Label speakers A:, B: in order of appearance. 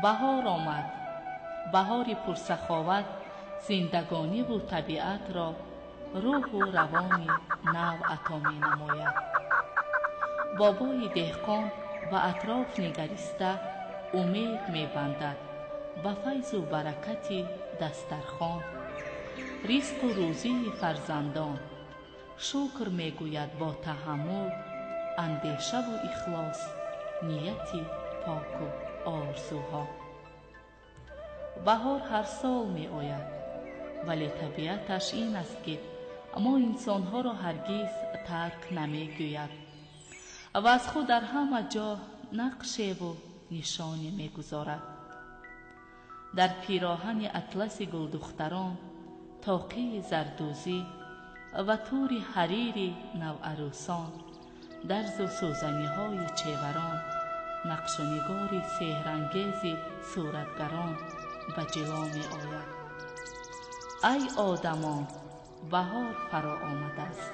A: بهار آمد، بهاری پرسخاوت زندگانی و طبیعت را روح و روانی نو عطا می نماید. بابای دهقان و اطراف نگریسته امید می بندد به فیض و برکت دسترخوان، رزق و روزی فرزندان. شکر می گوید با تحمل، اندیشه و اخلاص، نیتی پاک و آرزوها. بهار هر سال می آید، ولی طبیعتش این است که ما انسانها را هرگز ترک نمی گوید و از خود در همه جا نقشه و نشانی می گذارد. در پیراهن اطلس گل دختران، طاقه زردوزی و تور حریر نوعروسان، درز و سوزنی های چیوران، نقش و نگار سحرانگیز صورتگران به جلوه می آید. ای آدمان، بهار فرا آمده است.